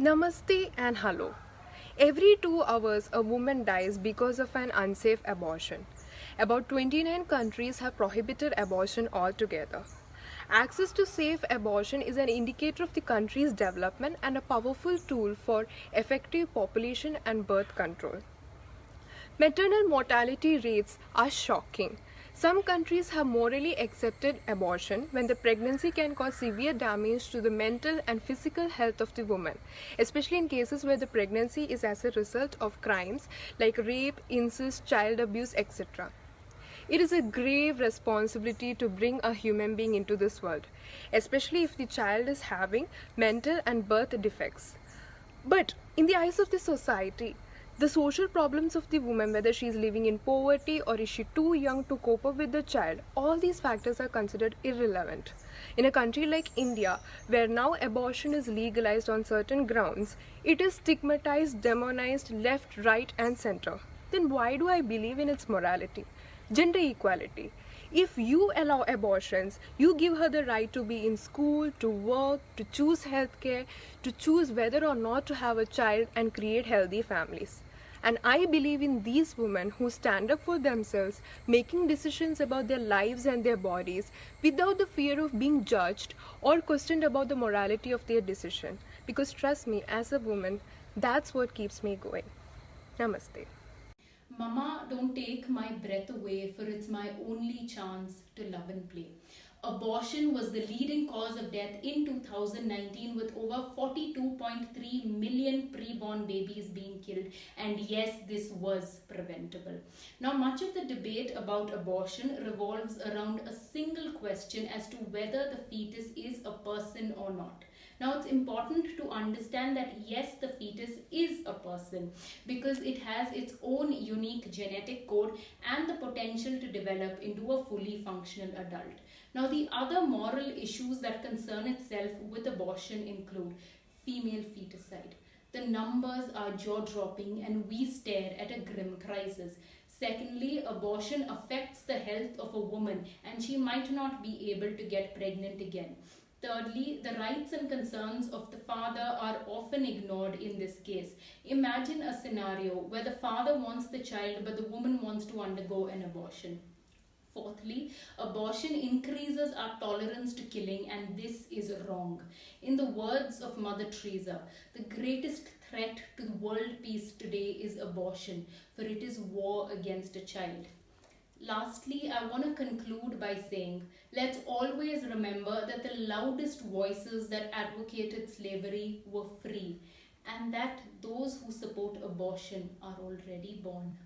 Namaste and hello. Every 2 hours, a woman dies because of an unsafe abortion. About 29 countries have prohibited abortion altogether. Access to safe abortion is an indicator of the country's development and a powerful tool for effective population and birth control. Maternal mortality rates are shocking. Some countries have morally accepted abortion when the pregnancy can cause severe damage to the mental and physical health of the woman, especially in cases where the pregnancy is as a result of crimes like rape, incest, child abuse, etc. It is a grave responsibility to bring a human being into this world, especially if the child is having mental and birth defects. But in the eyes of the society, the social problems of the woman, whether she is living in poverty or is she too young to cope up with the child, all these factors are considered irrelevant. In a country like India, where now abortion is legalized on certain grounds, it is stigmatized, demonized left, right, and center. Then why do I believe in its morality? Gender equality. If you allow abortions, you give her the right to be in school, to work, to choose healthcare, to choose whether or not to have a child and create healthy families. And I believe in these women who stand up for themselves, making decisions about their lives and their bodies without the fear of being judged or questioned about the morality of their decision. Because trust me, as a woman, that's what keeps me going. Namaste. Mama, don't take my breath away, for it's my only chance to love and play. Abortion was the leading cause of death in 2019, with over 42.3 million preborn babies being killed. And yes, this was preventable. Now, much of the debate about abortion revolves around a single question as to whether the fetus is a person or not. Now, it's important to understand that yes, the fetus is a person because it has its own unique genetic code and the potential to develop into a fully functional adult. Now, the other moral issues that concern itself with abortion include female feticide. The numbers are jaw dropping and we stare at a grim crisis. Secondly, abortion affects the health of a woman and she might not be able to get pregnant again. Thirdly, the rights and concerns of the father are often ignored in this case. Imagine a scenario where the father wants the child but the woman wants to undergo an abortion. Fourthly, abortion increases our tolerance to killing, and this is wrong. In the words of Mother Teresa, the greatest threat to world peace today is abortion, for it is war against a child. Lastly, I want to conclude by saying let's always remember that the loudest voices that advocated slavery were free, and that those who support abortion are already born.